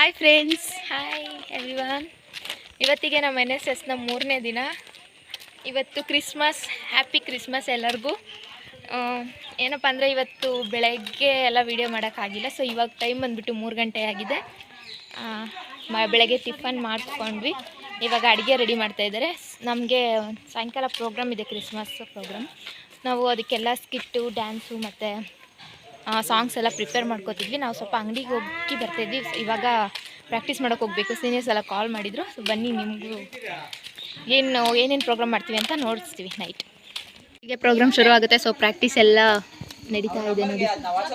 Hi friends, hi everyone. ಇವತ್ತಿಗೆ ನಮ್ಮ NSSನ 3ನೇ ದಿನ. ಇವತ್ತು ಕ್ರಿಸ್ಮಸ್, ಹ್ಯಾಪಿ ಕ್ರಿಸ್ಮಸ್ ಎಲ್ಲರಿಗೂ. ಏನಪ್ಪ ಅಂದರೆ ಇವತ್ತು ಬೆಳಗ್ಗೆ ಎಲ್ಲ ವೀಡಿಯೋ ಮಾಡೋಕ್ಕಾಗಿಲ್ಲ. ಸೊ ಇವಾಗ ಟೈಮ್ ಬಂದುಬಿಟ್ಟು 3 ಗಂಟೆ ಆಗಿದೆ. ಬೆಳಗ್ಗೆ ಟಿಫನ್ ಮಾಡ್ಕೊಂಡ್ವಿ. ಇವಾಗ ಅಡುಗೆ ರೆಡಿ ಮಾಡ್ತಾಯಿದ್ದಾರೆ. ನಮಗೆ ಸಾಯಂಕಾಲ ಪ್ರೋಗ್ರಾಮ್ ಇದೆ, ಕ್ರಿಸ್ಮಸ್ ಪ್ರೋಗ್ರಾಮ್. ನಾವು ಅದಕ್ಕೆಲ್ಲ ಸ್ಕಿಟ್ಟು, ಡ್ಯಾನ್ಸು ಮತ್ತು ಸಾಂಗ್ಸ್ ಎಲ್ಲ ಪ್ರಿಪೇರ್ ಮಾಡ್ಕೋತಿದ್ವಿ. ನಾವು ಸ್ವಲ್ಪ ಅಂಗಡಿಗೆ ಹೋಗಿ ಬರ್ತಾಯಿದ್ವಿ. ಇವಾಗ ಪ್ರಾಕ್ಟೀಸ್ ಮಾಡೋಕ್ಕೆ ಹೋಗಬೇಕು. ಸೀನಿಯರ್ಸ್ ಎಲ್ಲ ಕಾಲ್ ಮಾಡಿದರು. ಸೊ ಬನ್ನಿ, ನಿಮಗೂ ಏನೇನು ಪ್ರೋಗ್ರಾಮ್ ಮಾಡ್ತೀವಿ ಅಂತ ನೋಡಿಸ್ತೀವಿ. ನೈಟ್ ಹೀಗೆ ಪ್ರೋಗ್ರಾಮ್ ಶುರು ಆಗುತ್ತೆ. ಸೊ ಪ್ರಾಕ್ಟೀಸ್ ಎಲ್ಲ ನಡೀತಾ ಇದೆ ನೋಡಿ,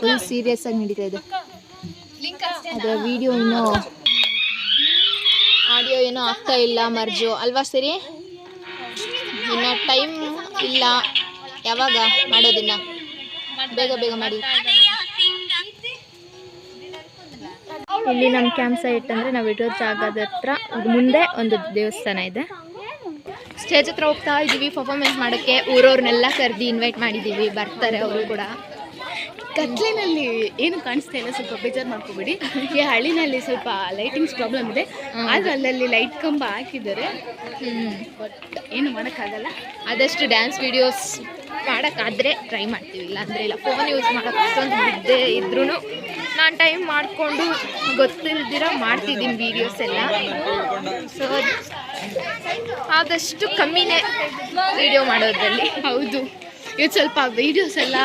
ಫುಲ್ ಸೀರಿಯಸ್ ಆಗಿ ನಡೀತಾ ಇದೆ. ಅದರ ವಿಡಿಯೋ ಇನ್ನೂ ಆಡಿಯೋ ಏನೋ ಆಗ್ತಾ ಇಲ್ಲ, ಮರ್ಜು ಅಲ್ವಾ? ಸರಿ, ಇನ್ನು ಟೈಮ್ ಇಲ್ಲ. ಯಾವಾಗ ಮಾಡೋದಿನ್ನ ಬೇಗ ಬೇಗ ಮಾಡಿ. ಇಲ್ಲಿ ನಮ್ಮ ಕ್ಯಾಂಪ್ ಸೈಟ್ ಅಂದರೆ ನಾವು ಇರೋ ಜಾಗದ ಹತ್ರ ಮುಂದೆ ಒಂದು ದೇವಸ್ಥಾನ ಇದೆ. ಸ್ಟೇಜ್ ಹತ್ರ ಹೋಗ್ತಾ ಇದ್ದೀವಿ ಪರ್ಫಾರ್ಮೆನ್ಸ್ ಮಾಡೋಕ್ಕೆ. ಊರವ್ರನ್ನೆಲ್ಲ ಕರೆದು ಇನ್ವೈಟ್ ಮಾಡಿದ್ದೀವಿ, ಬರ್ತಾರೆ ಅವರು ಕೂಡ. ಕತ್ಲಿನಲ್ಲಿ ಏನು ಕಾಣಿಸ್ತಾ ಇಲ್ಲ, ಸ್ವಲ್ಪ ಬೇಜಾರು ಮಾಡ್ಕೋಬೇಡಿ. ಈ ಹಳ್ಳಿನಲ್ಲಿ ಸ್ವಲ್ಪ ಲೈಟಿಂಗ್ಸ್ ಪ್ರಾಬ್ಲಮ್ ಇದೆ, ಆದರೆ ಅಲ್ಲಲ್ಲಿ ಲೈಟ್ ಕಂಬ ಹಾಕಿದ್ದಾರೆ. ಬಟ್ ಏನು ಮಾಡೋಕ್ಕಾಗಲ್ಲ. ಆದಷ್ಟು ಡ್ಯಾನ್ಸ್ ವೀಡಿಯೋಸ್ ಮಾಡೋಕ್ಕಾದರೆ ಟ್ರೈ ಮಾಡ್ತೀವಿ, ಇಲ್ಲ ಅಂದರೆ ಇಲ್ಲ. ಫೋನ್ ಯೂಸ್ ಮಾಡೋಕ್ಕೆ ಅಷ್ಟೊಂದು ಬಿದ್ದೇ ಇದ್ರೂ ನಾನು ಟೈಮ್ ಮಾಡಿಕೊಂಡು ಗೊತ್ತಿಲ್ದಿರ ಮಾಡ್ತಿದ್ದೀನಿ ವೀಡಿಯೋಸ್ ಎಲ್ಲ. ಸೊ ಆದಷ್ಟು ಕಮ್ಮಿನೇ ವೀಡಿಯೋ ಮಾಡೋದ್ರಲ್ಲಿ. ಹೌದು, ಇವತ್ತು ಸ್ವಲ್ಪ ವೀಡಿಯೋಸ್ ಎಲ್ಲ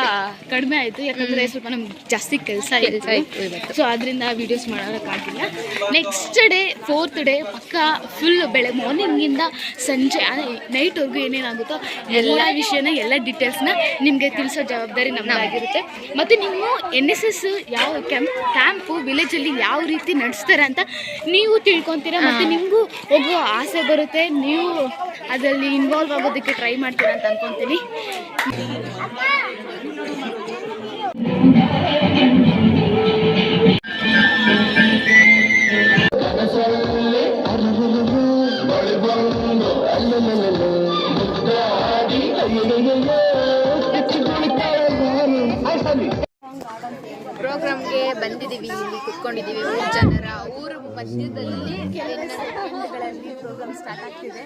ಕಡಿಮೆ ಆಯಿತು, ಯಾಕಂದರೆ ಸ್ವಲ್ಪ ನಮ್ಗೆ ಜಾಸ್ತಿ ಕೆಲಸ ಇತ್ತು. ಸೊ ಅದರಿಂದ ವೀಡಿಯೋಸ್ ಮಾಡೋಕ್ಕಾಗಿಲ್ಲ. ನೆಕ್ಸ್ಟ್ ಡೇ 4th ಡೇ ಪಕ್ಕ ಫುಲ್ ಮಾರ್ನಿಂಗಿಂದ ಸಂಜೆ ನೈಟ್ವರೆಗೂ ಏನೇನಾಗುತ್ತೋ ಎಲ್ಲ ವಿಷಯನ, ಎಲ್ಲ ಡೀಟೇಲ್ಸ್ನ ನಿಮಗೆ ತಿಳಿಸೋ ಜವಾಬ್ದಾರಿ ನಮ್ಮದಾಗಿರುತ್ತೆ. ಮತ್ತು ನೀವು NSS ಯಾವ ಕ್ಯಾಂಪು ವಿಲೇಜಲ್ಲಿ ಯಾವ ರೀತಿ ನಡೆಸ್ತಾರೆ ಅಂತ ನೀವು ತಿಳ್ಕೊತೀರಾ, ಮತ್ತು ನಿಮಗೂ ಹೋಗೋ ಆಸೆ ಬರುತ್ತೆ. ನೀವು ಅದರಲ್ಲಿ ಇನ್ವಾಲ್ವ್ ಆಗೋದಕ್ಕೆ ಟ್ರೈ ಮಾಡ್ತೀರಾ ಅಂತ ಅಂದ್ಕೊತೀನಿ. ಪ್ರೋಗ್ರಾಮ್ಗೆ ಬಂದಿದ್ದೀವಿ, ಇಲ್ಲಿ ಕುತ್ಕೊಂಡಿದ್ದೀವಿ 3 ಜನರ. ಊರ ಮಧ್ಯದಲ್ಲಿ ಪ್ರೋಗ್ರಾಮ್ ಸ್ಟಾರ್ಟ್ ಆಗಿದೆ.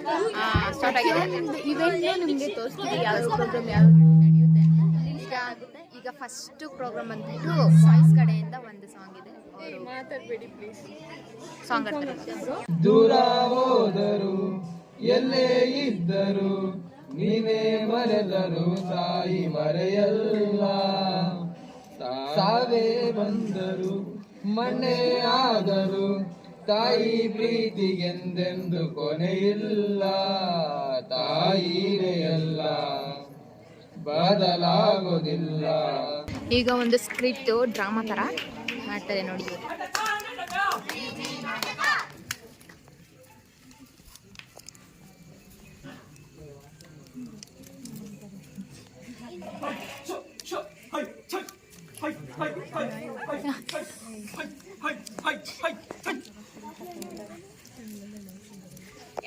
ಇವೆಂಟ್ನ ನಿಮಗೆ ತೋರಿಸ್ತೀವಿ, ಯಾವ ಪ್ರೋಗ್ರಾಮ್ ಯಾವ ನಡೆಯುತ್ತೆ ಇಷ್ಟ ಆಗುತ್ತೆ. ಈಗ ಫಸ್ಟ್ ಪ್ರೋಗ್ರಾಮ್ ಬಂದ್ಬಿಟ್ಟು ಸಾಯ್ಸ್ ಕಡೆಯಿಂದ ಒಂದು ಸಾಂಗ್ ಇದೆ. ಮಾತಾಡಬೇಡಿ ಪ್ಲೀಸ್. ಸಾಂಗ್ ಆಡ್ತಾರೆ. ದೂರ ಹೋದರು ಎಲ್ಲೇ ಇದ್ದರು ನೀನೇ ಮರೆದರು ತಾಯಿ ಮರೆಯಲ್ಲ. ಸಾವೇ ಬಂದರು ಮಣ್ಣೆ ಆದರು ತಾಯಿ ಪ್ರೀತಿಗೆಂದೆಂದು ಕೊನೆಯಿಲ್ಲ. ತಾಯಿರೇ ಎಲ್ಲ ಬದಲಾಗೋದಿಲ್ಲ. ಈಗ ಒಂದು ಸ್ಕ್ರಿಪ್ಟ್ ಡ್ರಾಮಾ ಥರ ಮಾಡ್ತಾರೆ ನೋಡಿ.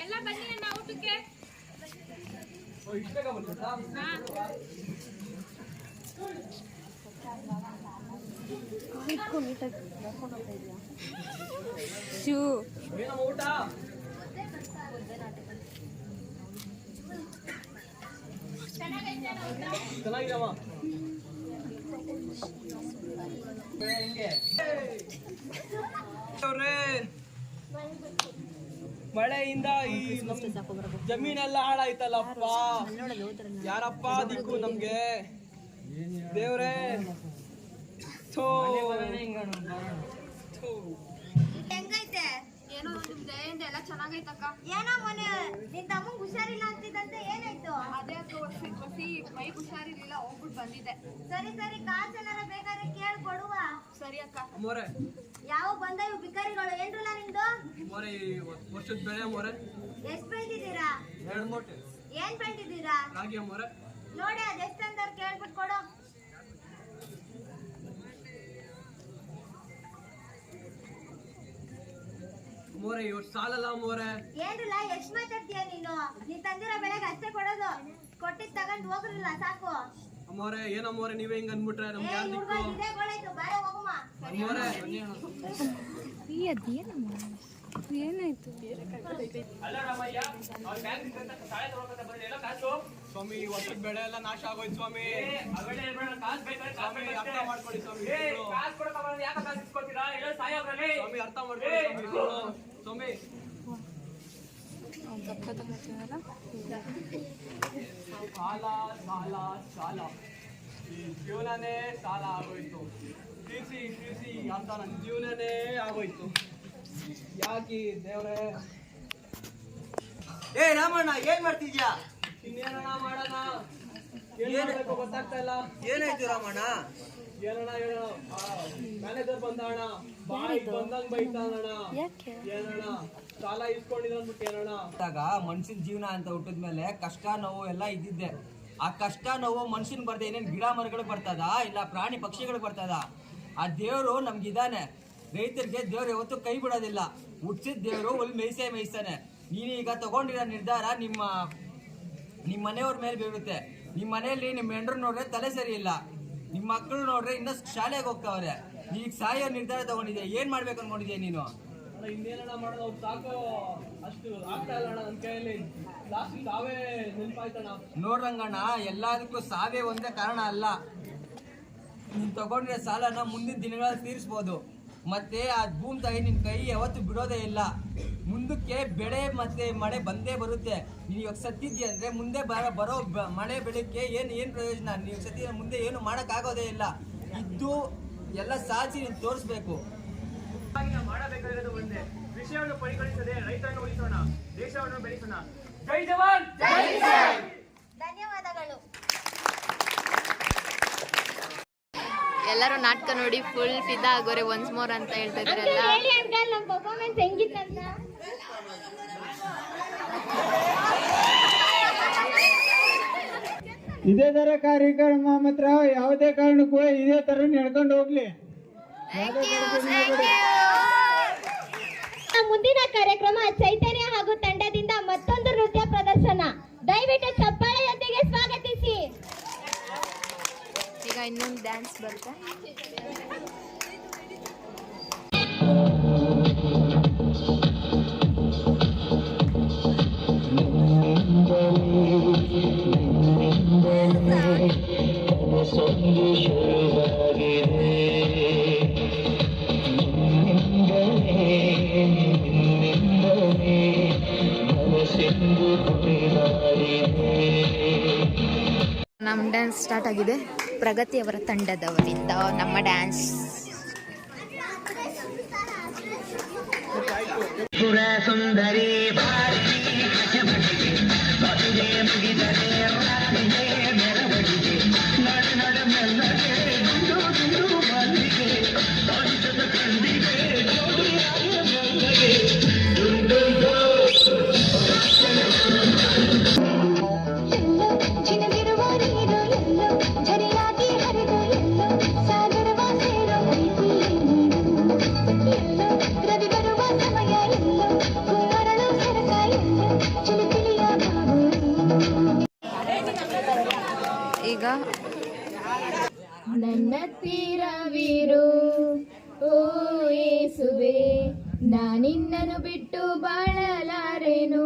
ಎಲ್ಲ ಬನ್ನಿ ಅಣ್ಣ ಊಟಕ್ಕೆ. ಮಳೆಯಿಂದ ಈ ಜಮೀನೆಲ್ಲ ಹಾಳಾಯ್ತಲ್ಲಪ್ಪ. ಯಾರಪ್ಪ ದಿಕ್ಕು ನಮ್ಗೆ? ದೇವ್ರೇ, ಏನೋ ನಿಮ್ ದಯೆಯಿಂದ ಎಲ್ಲ ಚೆನ್ನಾಗೈತಕ್ಕ. ಏನೋ ಮೊನ್ನೆ ನಿನ್ ತಮ್ಮಂಗ್ ಹುಷಾರಿಲ್ಲ ಅಂತಿದ್ದಂತೆ, ಏನಾಯ್ತು? ಅದೇ ಬಸಿ ಮೈಗೆ ಹುಷಾರಿರ್ಲಿಲ್ಲ, ಹೋಗ್ಬಿಟ್ಟು ಬಂದಿದ್ದೆ. ಸರಿ ಸರಿ, ಕಾಸೆಲ್ಲ ಬೇಕಾದ್ರೆ ಕೇಳ್ ಕೊಡುವ. ಸರಿ ಅಕ್ಕ. ಮೋರೆ ಯಾವ ಬಂದ ಇವು ಬಿಕಾರಿಗಳು? ಏನ್ರಲ್ಲ ನಿಮ್ದು? ಮೋರೆ ವರ್ಷದ ಬೆಳೆ ಮೋರೆ. ಎಷ್ಟ್ ಬೆಳ್ದಿದ್ದೀರಾ? 2 ಮೂಟೆ. ಏನ್ ಬೆಳ್ದಿದ್ದೀರಾ? ರಾಗಿ ಮೋರೆ. ನೋಡಿ ಅದೆಷ್ಟು ಅಂತ ಕೇಳ್ಬಿಟ್ಟು ಕೊಡು. ಮೋರೆ ಇವ್ರು ಸಾಲಲ್ಲ ಮೋರೆ. ಏನ್ರಲ್ಲ ಎಷ್ಟ್ ಮಾತಾಡ್ತೀಯ ನೀನು? ನೀನ್ ತಂದಿರೋ ಬೆಳೆಗೆ ಅಷ್ಟೇ ಕೊಡೋದು, ಕೊಟ್ಟಿದ್ ತಗೊಂಡ್ ಹೋಗ್ರಲ್ಲ ಸಾಕು. ಅಮ್ಮೋರೆ ಏನಮ್ಮೋರೆ ನೀವೇ ಹಿಂಗ ಅಂದ್ಬಿಟ್ರೆ ನಮ್ಗೆ ಯಾರು ದಿಕ್ಕು? ಇದೇ ಗೋಳಾಯ್ತು, ಬಾರೆ ಹೋಗಮ್ಮ. ಅಮ್ಮೋರೆ ಏನಾಯ್ತು? ಸ್ವಾಮಿ ಈ ವರ್ಷದ ಬೆಳೆ ಎಲ್ಲ ನಾಶ ಆಗೋಯ್ತು ಸ್ವಾಮಿ. ಸ್ವಾಮಿ ಅರ್ಥ ಮಾಡ್ಕೊಳ್ಳಿ ಸ್ವಾಮಿ. ಸ್ವಾಮಿ ಅರ್ಥ ಮಾಡ್ಕೊಳ್ಳಿ ಸ್ವಾಮಿ. ಸಾಲ ಸಾಲ ಸಾಲ, ಈ ಜೀವನನೇ ಸಾಲ ಆಗೋಯ್ತು. ತೀರ್ಸಿ ಅಂತ ನನ್ನ ಜೀವನನೇ ಆಗೋಯ್ತು. ಯಾಕೆ ದೇವ್ರೆ? ಏ ರಾಮಣ್ಣ, ಏನ್ ಮಾಡ್ತಿದ್ಯಾ? ಇನ್ನೇನಣ್ಣ ಮಾಡೋಣ, ಏನ್ ಮಾಡ್ಬೇಕು ಗೊತ್ತಾಗ್ತಾ ಇಲ್ಲ. ಏನಾಯ್ತು ರಾಮಣ್ಣ? ಏನಣ್ಣ ಹೇಳೋಣ, ಮ್ಯಾನೇಜರ್ ಬಂದಣ್ಣ, ಬಾಯಿ ಬಂದಂಗ್ ಬೈತಾನಣ್ಣ. ಏನಣ್ಣ ಸಾಲ ಇಸ್ಕೊಂಡಿದ್ದ ಅಂದ್ಬಿಟ್ಟು ಏನಣ್ಣ. ಮನ್ಸಿನ ಜೀವನ ಅಂತ ಹುಟ್ಟಿದ್ಮೇಲೆ ಕಷ್ಟ ನೋವು ಎಲ್ಲ ಇದ್ದಿದ್ದೆ. ಆ ಕಷ್ಟ ನೋವು ಮನುಷ್ಯನ್ ಬರ್ದೆ ಏನೇನ್ ಗಿಡ ಮರಗಳಿಗೆ ಬರ್ತದ, ಇಲ್ಲ ಪ್ರಾಣಿ ಪಕ್ಷಿಗಳಿಗೆ ಬರ್ತದ? ಆ ದೇವ್ರು ನಮ್ಗಿದಾನೆ. ರೈತರಿಗೆ ದೇವ್ರು ಯಾವತ್ತೂ ಕೈ ಬಿಡೋದಿಲ್ಲ. ಹುಟ್ಟಿಸಿದ ದೇವ್ರು ಒಳ್ಳೆ ಮೇಯಿಸ್ತಾನೆ. ನೀನೀಗ ತಗೊಂಡಿರೋ ನಿರ್ಧಾರ ನಿಮ್ಮ ಮನೆಯವ್ರ ಮೇಲೆ ಬೀಳುತ್ತೆ. ನಿಮ್ಮ ಮನೆಯಲ್ಲಿ ನಿಮ್ಮ ಹೆಂಡ್ರು ನೋಡ್ರೆ ತಲೆ ಸರಿ ಇಲ್ಲ, ನಿಮ್ಮ ಮಕ್ಕಳು ನೋಡ್ರೆ ಇನ್ನಷ್ಟು ಶಾಲೆಗೆ ಹೋಗ್ತಾವ್ರೆ. ಈಗ ಸಾಯೋ ನಿರ್ಧಾರ ತಗೊಂಡಿದ್ಯಾ, ಏನ್ ಮಾಡ್ಬೇಕು ಅನ್ಕೊಂಡಿದ್ಯಾ ನೀನು? ಇನ್ನೇನಣ್ಣ ಮಾಡೋದು, ಸಾಕು ಅಷ್ಟು ಆಗ್ತಾ ಇಲ್ಲ ಅಣ್ಣ ನನ್ನ ಕೈಯಲ್ಲಿ. ಲಾಸ್ಟ್ ಸಾವೇ ನೆನಪಾಯ್ತಣ್ಣ. ನೋಡ್ರಂಗಣ್ಣ, ಎಲ್ಲದಕ್ಕೂ ಸಾವೇ ಒಂದೇ ಕಾರಣ ಅಲ್ಲ. ನೀನ್ ತಗೊಂಡಿರೋ ಸಾಲನ ಮುಂದಿನ ದಿನಗಳಲ್ಲಿ ತೀರಿಸ್ಬೋದು. ಮತ್ತೆ ಆ ಭೂಮಿ ತಾಯಿ ನಿನ್ ಕೈ ಯಾವತ್ತು ಬಿಡೋದೇ ಇಲ್ಲ. ಮುಂದಕ್ಕೆ ಬೆಳೆ ಮತ್ತೆ ಮಳೆ ಬಂದೇ ಬರುತ್ತೆ. ನೀನು ಇವಾಗ ಸತ್ತಿದ್ಯ ಅಂದ್ರೆ ಮುಂದೆ ಬರೋ ಮಳೆ ಬೆಳಕ್ಕೆ ಏನ್ ಪ್ರಯೋಜನ? ನೀವು ಸತ್ತಿದ ಮುಂದೆ ಏನು ಮಾಡಕ್ ಆಗೋದೇ ಇಲ್ಲ. ಇದ್ದು ಎಲ್ಲ ಸಾಧಿಸಿ ನೀನು ತೋರಿಸ್ಬೇಕು. ಮಾಡಬೇಕಾಗಿರೋದು ಒಂದೇ, ವಿಷಯವನ್ನು ಪರಿಗಣಿಸದೆ ರೈತರನ್ನು ಉಳಿಸೋಣ, ದೇಶವನ್ನು ಬೆಳೆಸೋಣ. ಜೈ ಜವಾನ್, ಧನ್ಯವಾದಗಳು. ಎಲ್ಲರೂ ನಾಟಕ ನೋಡಿ ಫುಲ್ ಫಿದಾ ಆಗೋರೆ ಒನ್ಸ್ ಮೋರ್ ಅಂತ ಹೇಳ್ತಾ ಇದ್ರಲ್ಲ. ನಮ್ಮ ಪರ್ಫಾರ್ಮೆನ್ಸ್ ಹೆಂಗಿತ್ತಂತ? ಇದೇ ತರ ಕಾರ್ಯಕ್ರಮ ಮಾತ್ರ ಯಾವುದೇ ಕಾರಣಕ್ಕೂ ಇದೇ ತರ ನಡ್ಕೊಂಡು ಹೋಗ್ಲಿ. ಮುಂದಿನ ಕಾರ್ಯಕ್ರಮ ಚೈತನ್ಯ ಹಾಗೂ ತಂಡದಿಂದ ಮತ್ತೊಂದು ನೃತ್ಯ ಪ್ರದರ್ಶನ. ದಯವಿಟ್ಟು ಚಪ್ಪಾಳೆಯೊಂದಿಗೆ ಸ್ವಾಗತಿಸಿ. ಈಗ ಇನ್ನೊಂದು ಡ್ಯಾನ್ಸ್ ಬರುತ್ತೆ. ನಮ್ಮ ಡ್ಯಾನ್ಸ್ ಸ್ಟಾರ್ಟ್ ಆಗಿದೆ. ಪ್ರಗತಿಯವರ ತಂಡದವರಿಂದ ನಮ್ಮ ಡ್ಯಾನ್ಸ್. ಸುಂದರಿ ಈಗ ನನ್ನ ತೀರವಿರು ಓ ಯೇಸುವೆ, ನಾನಿನ್ನನು ಬಿಟ್ಟು ಬಾಳಲಾರೆನು.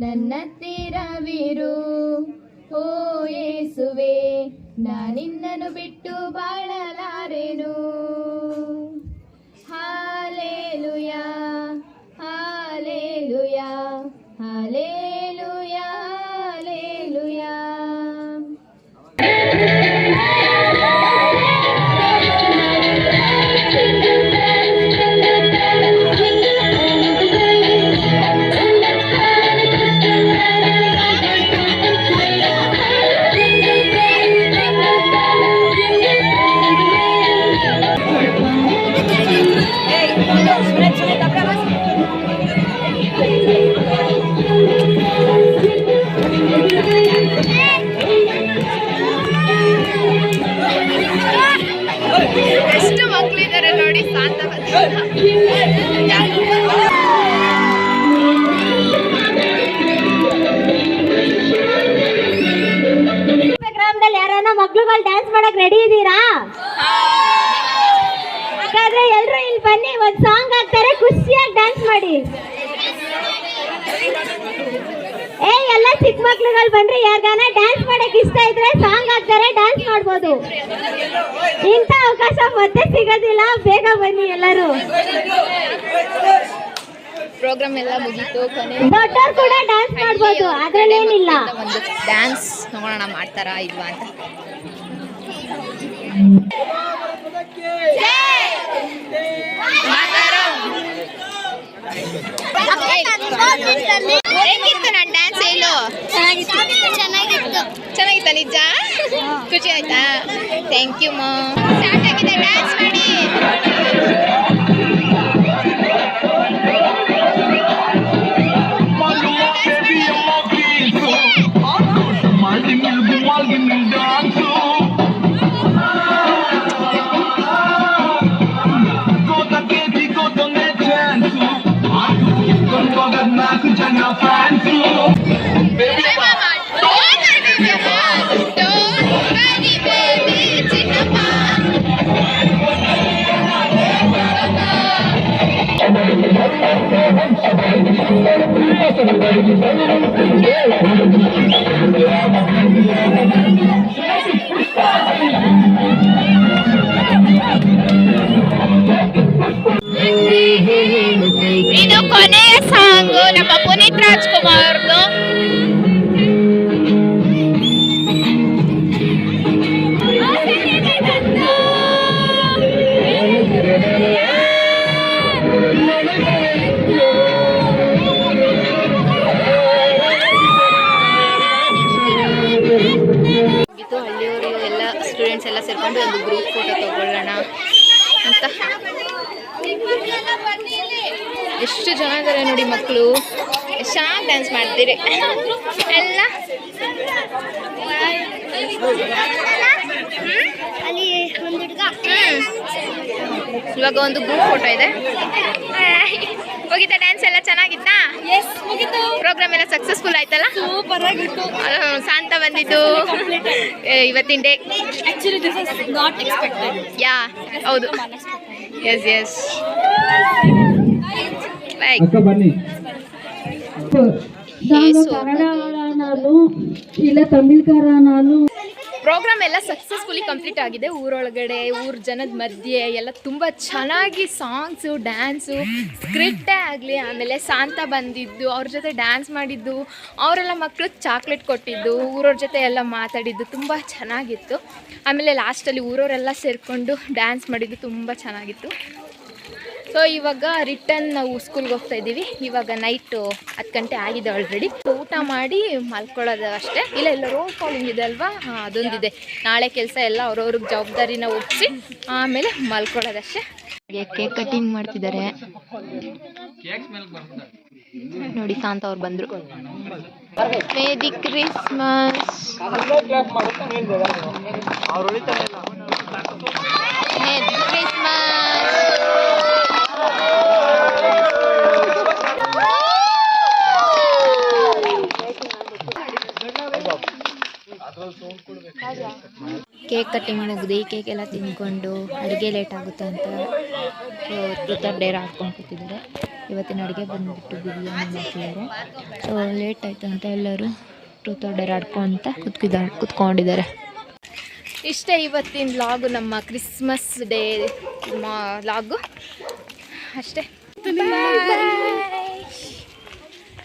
ನನ್ನ ತೀರವಿರು ಓ ಯೇಸುವೆ, ನಾನಿನ್ನನು ಬಿಟ್ಟು ಬಾಳಲಾರೆನು. Hallelujah hallelujah hallelujah hallelujah. ಎಷ್ಟು ಮಕ್ಕಳಿದ್ದಾರೆ ನೋಡಿ, ಶಾಂತ ಗ್ರಾಮದಲ್ಲಿ ಯಾರನ್ನ ಮಕ್ಳುಗಳು ಡ್ಯಾನ್ಸ್ ಮಾಡಕ್ ರೆಡಿ ಇದ್ದೀರಾ? ಹಾಗಾದ್ರೆ ಹಾಗಾದ್ರೆ ಎಲ್ರು ಇಲ್ಲಿ ಬನ್ನಿ, ಒಂದ್ ಸಾಂಗ್ ಹಾಕ್ತಾರೆ, ಖುಷಿಯಾಗಿ ಡ್ಯಾನ್ಸ್ ಮಾಡಿ. ಎಲ್ಲ ಚಿಕ್ಕ ಮಕ್ಳುಗಳು ಬನ್ರಿ, ಯಾರ್ಗಾನ ಡ್ಯಾನ್ಸ್ ಮಾಡಕ್ ಇಷ್ಟ ಇದ್ರೆ ಸಾಂಗ್ ಹಾಕ್ತಾರೆ, ಡ್ಯಾನ್ಸ್ ಮಾಡ್ಬೋದು. ಇಂಥ ಅವಕಾಶ ಮತ್ತೆ ಸಿಗೋದಿಲ್ಲ, ಬೇಗ ಬನ್ನಿ ಎಲ್ಲರೂ. ಪ್ರೋಗ್ರಾಮ್ ಎಲ್ಲ ಮುಗೀತು, ದೊಡ್ಡವ್ರು ಕೂಡ ಡ್ಯಾನ್ಸ್ ಮಾಡ್ಬೋದು, ಅದ್ರಲ್ಲೇನಿಲ್ಲ. ಒಂದು ಡ್ಯಾನ್ಸ್ ನೋಡೋಣ ಮಾಡ್ತಾರಾ ಇಲ್ವಾ ಅಂತ. ಹೆಂಗಿತ್ತು ನನ್ನ ಡ್ಯಾನ್ಸ್? ಹೇಳು. ಚೆನ್ನಾಗಿತ್ತ ನಿಜ? ಖುಷಿ ಆಯ್ತಾ? ಥ್ಯಾಂಕ್ ಯು ಮಾ. ಸ್ಟಾರ್ಟ್ ಆಗಿದೆ, ಡ್ಯಾನ್ಸ್ ಮಾಡಿ. ಇದು ಕೊನೆಯ ಸಾಂಗು ನಮ್ಮ ಪುನೀತ್ ರಾಜ್ಕುಮಾರ್ ಅವ್ರದ್ದು. ಹಳ್ಳಿಯವರು ಎಲ್ಲ ಸ್ಟೂಡೆಂಟ್ಸ್ ಎಲ್ಲ ಸೇರ್ಕೊಂಡು ಒಂದು ಗ್ರೂಪ್ ಫೋಟೋ ತಗೊಳ್ಳೋಣ ಅಂತ. ಎಷ್ಟು ಜನ ಇದ್ದಾರೆ ನೋಡಿ ಮಕ್ಕಳು, ಎಷ್ಟು ಚೆನ್ನಾಗಿ ಡ್ಯಾನ್ಸ್ ಮಾಡ್ತೀರಿ ಎಲ್ಲ. ಇವಾಗ ಒಂದು ಗ್ರೂಪ್ ಫೋಟೋ ಇದೆ. ಹೋಗಿದ್ದ ಡ್ಯಾನ್ಸ್ ಎಲ್ಲ ಚೆನ್ನಾಗಿತ್ತಾ? ಪ್ರೋಗ್ರಾಮ್ ಎಲ್ಲ ಸಕ್ಸಸ್ಫುಲ್ ಆಯ್ತಲ್ಲ? ಸೂಪರ್ ಆಗಿತ್ತು. ಶಾಂತ ಬಂದಿದ್ದು ಇವತ್ತಿನ day. Actually this is not expected. Yeah ಹೌದು, ಎಸ್ ಎಸ್. ಅಕ್ಕ ಬನ್ನಿ. ಇಲ್ಲ ತಮಿಳ್ಕಾರ ನಾನು. ಪ್ರೋಗ್ರಾಮ್ ಎಲ್ಲ ಸಕ್ಸಸ್ಫುಲಿ ಕಂಪ್ಲೀಟ್ ಆಗಿದೆ. ಊರೊಳಗಡೆ ಊರ ಜನದ ಮಧ್ಯೆ ಎಲ್ಲ ತುಂಬ ಚೆನ್ನಾಗಿ ಸಾಂಗ್ಸು, ಡ್ಯಾನ್ಸು, ಸ್ಕ್ರಿಪ್ಟೇ ಆಗಲಿ, ಆಮೇಲೆ ಶಾಂತ ಬಂದಿದ್ದು, ಅವ್ರ ಜೊತೆ ಡ್ಯಾನ್ಸ್ ಮಾಡಿದ್ದು, ಅವರೆಲ್ಲ ಮಕ್ಳಿಗೆ ಚಾಕ್ಲೇಟ್ ಕೊಟ್ಟಿದ್ದು, ಊರವ್ರ ಜೊತೆ ಎಲ್ಲ ಮಾತಾಡಿದ್ದು ತುಂಬ ಚೆನ್ನಾಗಿತ್ತು. ಆಮೇಲೆ ಲಾಸ್ಟಲ್ಲಿ ಊರವರೆಲ್ಲ ಸೇರಿಕೊಂಡು ಡ್ಯಾನ್ಸ್ ಮಾಡಿದ್ದು ತುಂಬ ಚೆನ್ನಾಗಿತ್ತು. ಸೊ ಇವಾಗ ರಿಟರ್ನ್ ನಾವು ಸ್ಕೂಲ್ಗೆ ಹೋಗ್ತಾ ಇದ್ದೀವಿ. ಇವಾಗ ನೈಟು 10 ಗಂಟೆ ಆಗಿದೆ ಆಲ್ರೆಡಿ. ಊಟ ಮಾಡಿ ಮಲ್ಕೊಳ್ಳೋದು ಅಷ್ಟೇ. ಇಲ್ಲ ರೋಲ್ ಕಾಲಿಂಗ್ ಇದೆ ಅಲ್ವಾ, ಅದೊಂದಿದೆ. ನಾಳೆ ಕೆಲಸ ಎಲ್ಲ ಅವ್ರವ್ರಿಗೆ ಜವಾಬ್ದಾರಿನ ಒಪ್ಪಿಸಿ ಆಮೇಲೆ ಮಲ್ಕೊಳ್ಳೋದಷ್ಟೇ. ಕೇಕ್ ಕಟಿಂಗ್ ಮಾಡ್ತಿದ್ದಾರೆ ನೋಡಿ. ಶಾಂತ ಅವ್ರು ಬಂದರು. Merry Christmas, merry Christmas. Cake cutting ಮುಗಿದು ಕೇಕ್ ಎಲ್ಲ ತಿಂದ್ಕೊಂಡು ಅಡುಗೆ ಲೇಟ್ ಆಗುತ್ತೆ ಅಂತ ಟ್ರೂತ್ ಆರ್ ಡೇರ್ ಆಡ್ಕೊಂಡು ಕೂತಿದ್ದಾರೆ. ಇವತ್ತಿನ ಅಡುಗೆ ಬಂದುಬಿಟ್ಟು ಬಿರಿಯಾನಿ ಮಾಡ್ತಿದ್ದಾರೆ. ಸೊ ಲೇಟ್ ಆಯಿತು ಅಂತ ಎಲ್ಲರೂ ಟ್ರೂತ್ ಆರ್ ಡೇರ್ ಆಡ್ಕೊಂತ ಕೂತ್ಕೊಂಡಿದ್ದಾರೆ. ಇಷ್ಟೇ ಇವತ್ತಿನ ಲಾಗು, ನಮ್ಮ ಕ್ರಿಸ್ಮಸ್ ಡೇ ಲಾಗು ಅಷ್ಟೇ.